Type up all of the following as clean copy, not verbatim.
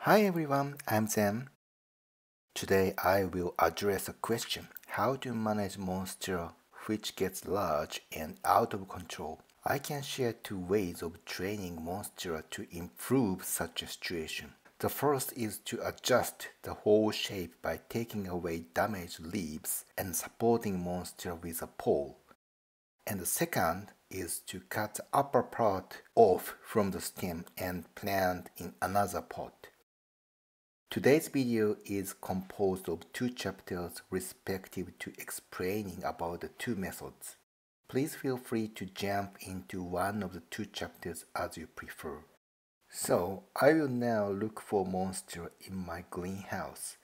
Hi everyone, I'm Sam. Today I will address a question: how to manage Monstera which gets large and out of control. I can share two ways of training Monstera to improve such a situation. The first is to adjust the whole shape by taking away damaged leaves and supporting Monstera with a pole. And the second is to cut the upper part off from the stem and plant in another pot. Today's video is composed of two chapters respective to explaining about the two methods. Please feel free to jump into one of the two chapters as you prefer. So, I will now look for Monstera in my greenhouse.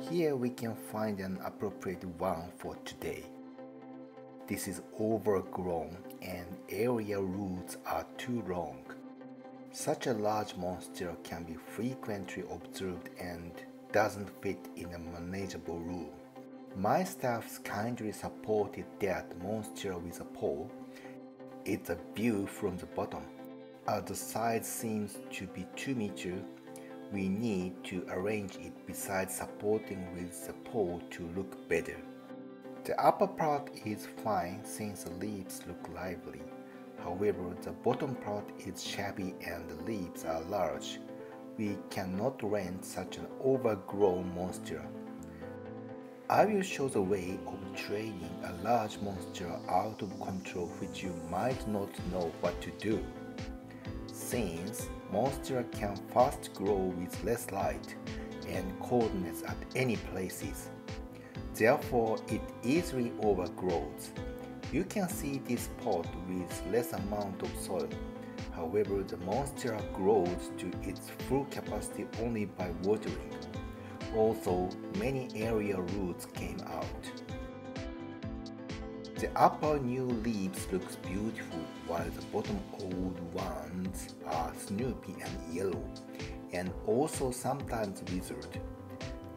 Here we can find an appropriate one for today. This is overgrown and area roots are too long. Such a large Monstera can be frequently observed and doesn't fit in a manageable room. My staff kindly supported that Monstera with a pole. It's a view from the bottom. As the size seems to be 2 meters, we need to arrange it besides supporting with the pole to look better. The upper part is fine since the leaves look lively. However, the bottom part is shabby and the leaves are large. We cannot rent such an overgrown Monstera. I will show the way of training a large Monstera out of control which you might not know what to do. Since Monstera can fast grow with less light and coldness at any places, therefore it easily overgrows. You can see this pot with less amount of soil. However, the Monstera grows to its full capacity only by watering. Also, many area roots came out. The upper new leaves looks beautiful while the bottom old ones are snoopy and yellow and also sometimes withered.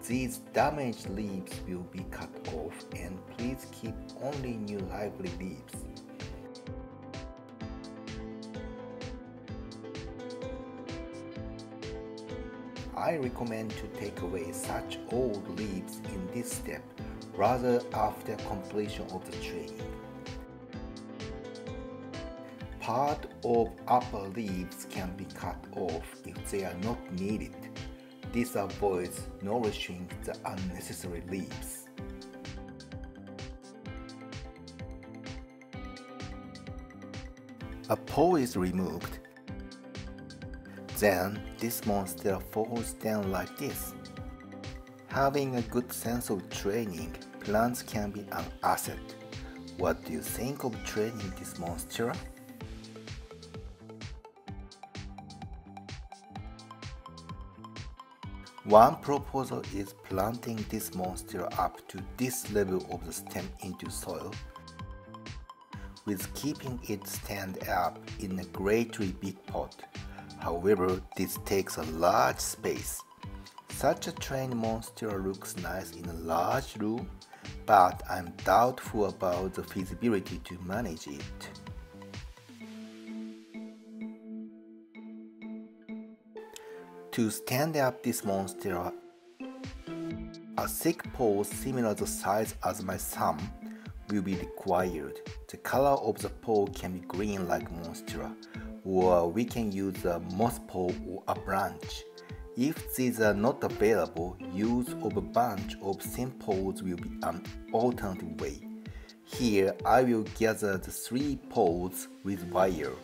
These damaged leaves will be cut off and please keep only new lively leaves. I recommend to take away such old leaves in this step rather after completion of the training. Part of upper leaves can be cut off if they are not needed. This avoids nourishing the unnecessary leaves. A pole is removed. Then this Monstera falls down like this. Having a good sense of training, plants can be an asset. What do you think of training this Monstera? One proposal is planting this Monstera up to this level of the stem into soil, with keeping it stand up in a greatly big pot. However, this takes a large space. Such a trained Monstera looks nice in a large room, but I'm doubtful about the feasibility to manage it. To stand up this Monstera, a thick pole similar to size as my thumb will be required. The color of the pole can be green like Monstera, or we can use a moss pole or a branch. If these are not available, use of a bunch of thin poles will be an alternative way. Here I will gather the 3 poles with wire.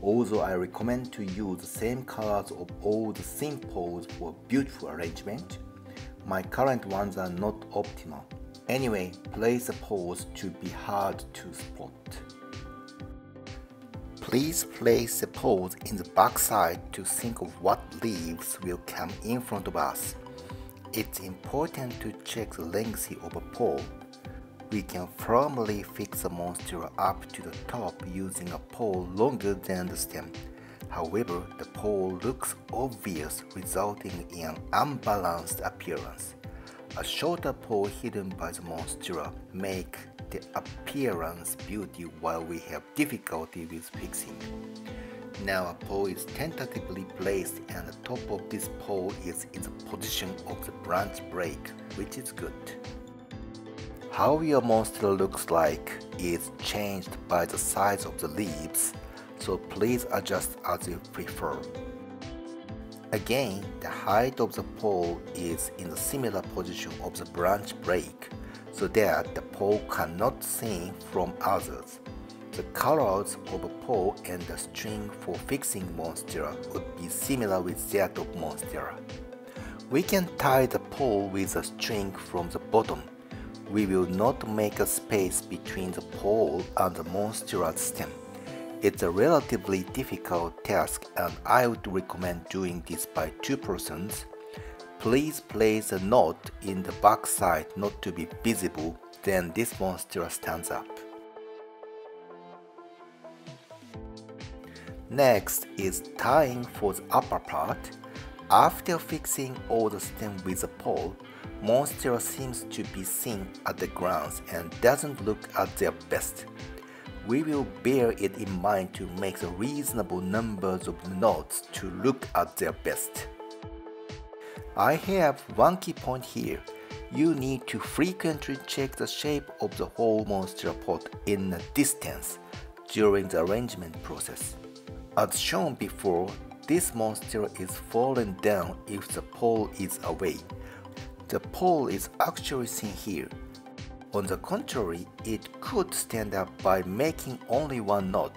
Also, I recommend to use the same colors of all the thin poles for beautiful arrangement. My current ones are not optimal. Anyway, place the poles to be hard to spot. Please place the poles in the back side to think of what leaves will come in front of us. It's important to check the length of a pole. We can firmly fix the Monstera up to the top using a pole longer than the stem. However, the pole looks obvious, resulting in an unbalanced appearance. A shorter pole hidden by the Monstera make the appearance beauty while we have difficulty with fixing. Now a pole is tentatively placed and the top of this pole is in the position of the branch break, which is good. How your Monstera looks like is changed by the size of the leaves, so please adjust as you prefer. Again, the height of the pole is in the similar position of the branch break, so that the pole cannot seen from others. The colors of a pole and the string for fixing Monstera would be similar with that of Monstera. We can tie the pole with a string from the bottom. We will not make a space between the pole and the Monstera's stem. It's a relatively difficult task and I would recommend doing this by two persons. Please place a knot in the back side not to be visible, then this Monstera stands up. Next is tying for the upper part. After fixing all the stem with a pole, Monstera seems to be seen at the grounds and doesn't look at their best. We will bear it in mind to make the reasonable numbers of knots to look at their best. I have one key point here. You need to frequently check the shape of the whole Monstera pot in a distance during the arrangement process. As shown before, this Monstera is falling down if the pole is away. The pole is actually seen here. On the contrary, it could stand up by making only one knot.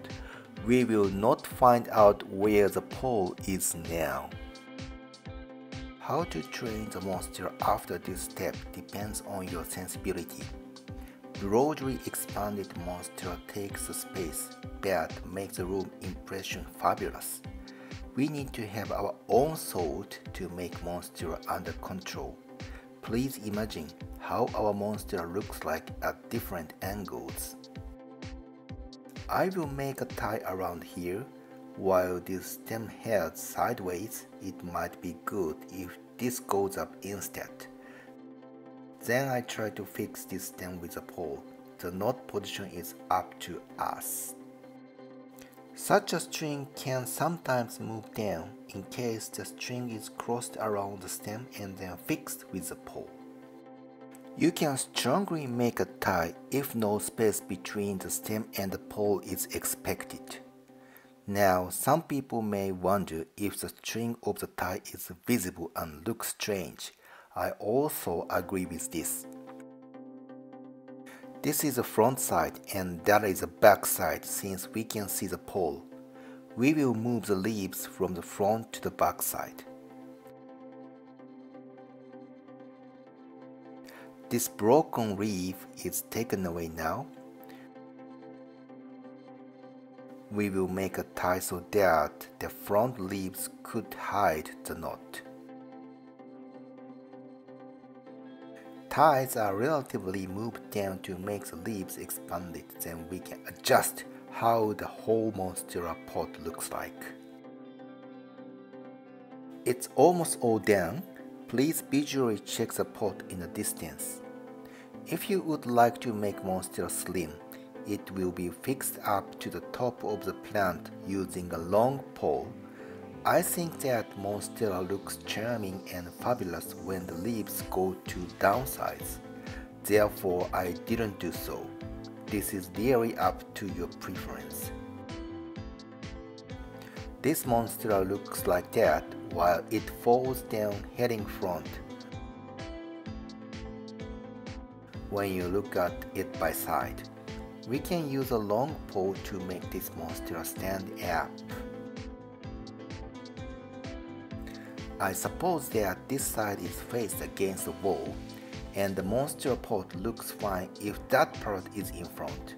We will not find out where the pole is now. How to train the Monstera after this step depends on your sensibility. Broadly expanded Monstera takes the space, but makes the room impression fabulous. We need to have our own thought to make Monstera under control. Please imagine how our Monstera looks like at different angles. I will make a tie around here. While this stem heads sideways, it might be good if this goes up instead. Then I try to fix this stem with a pole. The knot position is up to us. Such a string can sometimes move down in case the string is crossed around the stem and then fixed with a pole. You can strongly make a tie if no space between the stem and the pole is expected. Now, some people may wonder if the string of the tie is visible and looks strange. I also agree with this. This is the front side and that is the back side since we can see the pole. We will move the leaves from the front to the back side. This broken leaf is taken away now. We will make a tie so that the front leaves could hide the knot. Ties are relatively moved down to make the leaves expanded, then we can adjust how the whole Monstera pot looks like. It's almost all done. Please visually check the pot in a distance. If you would like to make Monstera slim, it will be fixed up to the top of the plant using a long pole. I think that Monstera looks charming and fabulous when the leaves go to downsides. Therefore, I didn't do so. This is really up to your preference. This Monstera looks like that while it falls down heading front. When you look at it by side, we can use a long pole to make this Monstera stand up. I suppose that this side is faced against the wall, and the Monstera pot looks fine if that part is in front.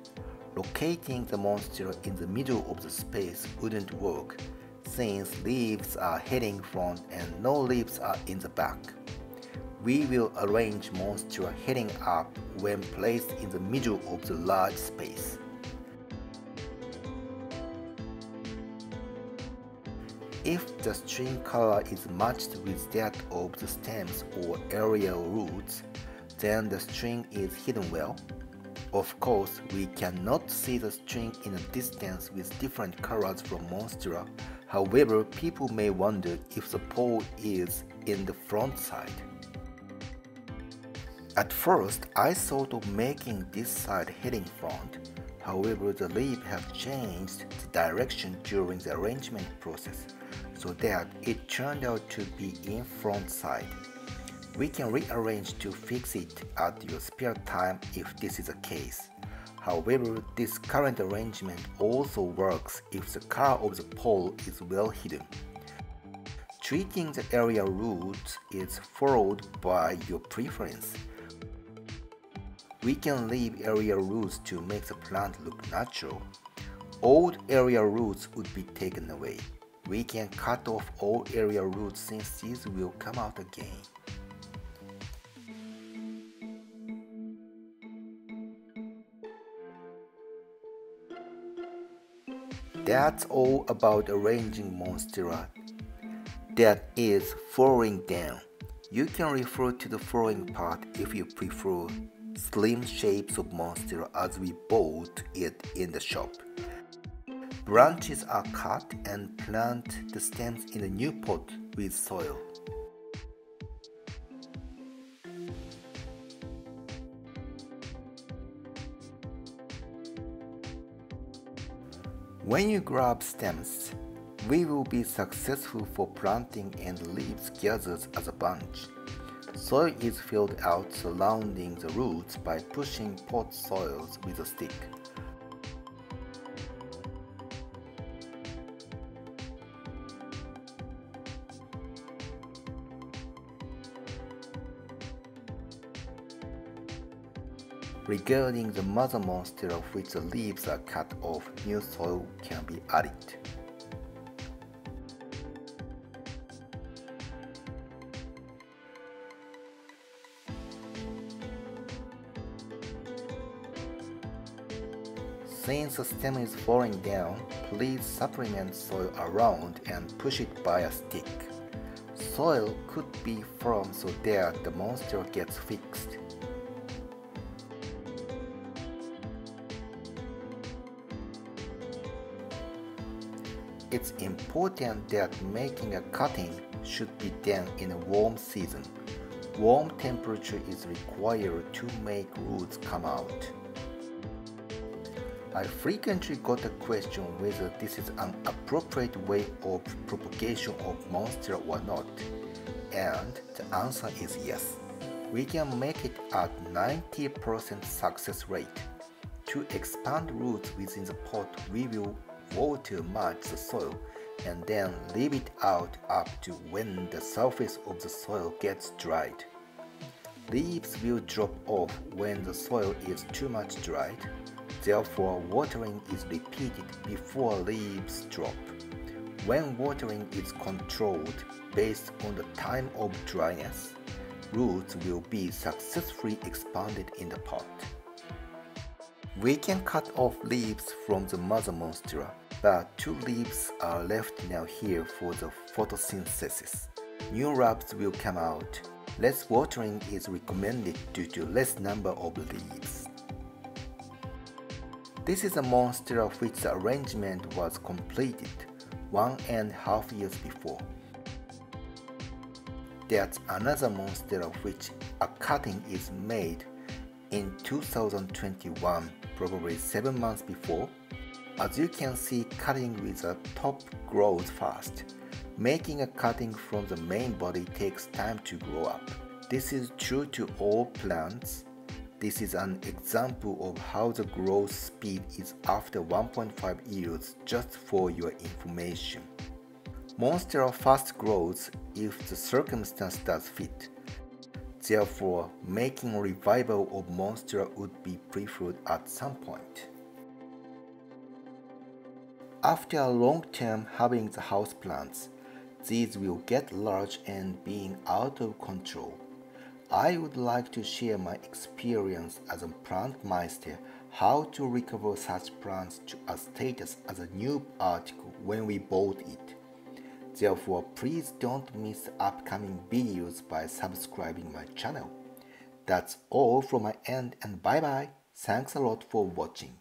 Locating the Monstera in the middle of the space wouldn't work, since leaves are heading front and no leaves are in the back. We will arrange Monstera heading up when placed in the middle of the large space. If the string color is matched with that of the stems or aerial roots, then the string is hidden well. Of course, we cannot see the string in a distance with different colors from Monstera. However, people may wonder if the pole is in the front side. At first, I thought of making this side heading front. However, the leaf have changed the direction during the arrangement process, so that it turned out to be in front side. We can rearrange to fix it at your spare time if this is the case. However, this current arrangement also works if the color of the pole is well hidden. Treating the area roots is followed by your preference. We can leave area roots to make the plant look natural. Old area roots would be taken away. We can cut off all area roots since these will come out again. That's all about arranging Monstera. That is flowering down. You can refer to the flowering part if you prefer slim shapes of Monstera as we bought it in the shop. Branches are cut and plant the stems in a new pot with soil. When you grab stems, we will be successful for planting and leaves gathered as a bunch. Soil is filled out surrounding the roots by pushing pot soils with a stick. Regarding the mother Monstera of which the leaves are cut off, new soil can be added. Since the stem is falling down, please supplement soil around and push it by a stick. Soil could be firm so that the Monstera gets fixed. It's important that making a cutting should be done in a warm season. Warm temperature is required to make roots come out. I frequently got a question whether this is an appropriate way of propagation of Monstera or not, and the answer is yes. We can make it at 90% success rate. To expand roots within the pot, we will water mulch the soil and then leave it out up to when the surface of the soil gets dried. Leaves will drop off when the soil is too much dried. Therefore, watering is repeated before leaves drop. When watering is controlled based on the time of dryness, roots will be successfully expanded in the pot. We can cut off leaves from the mother Monstera, but 2 leaves are left now here for the photosynthesis. New rubs will come out. Less watering is recommended due to less number of leaves. This is a Monstera of which the arrangement was completed 1.5 years before. That's another Monstera of which a cutting is made in 2021, probably 7 months before. As you can see, cutting with the top grows fast. Making a cutting from the main body takes time to grow up. This is true to all plants. This is an example of how the growth speed is after 1.5 years, just for your information. Monstera fast grows if the circumstance does fit. Therefore, making a revival of Monstera would be preferred at some point. After a long time having the houseplants, these will get large and being out of control. I would like to share my experience as a plant meister how to recover such plants to a status as a new article when we bought it. Therefore, please don't miss upcoming videos by subscribing my channel. That's all from my end and bye bye. Thanks a lot for watching.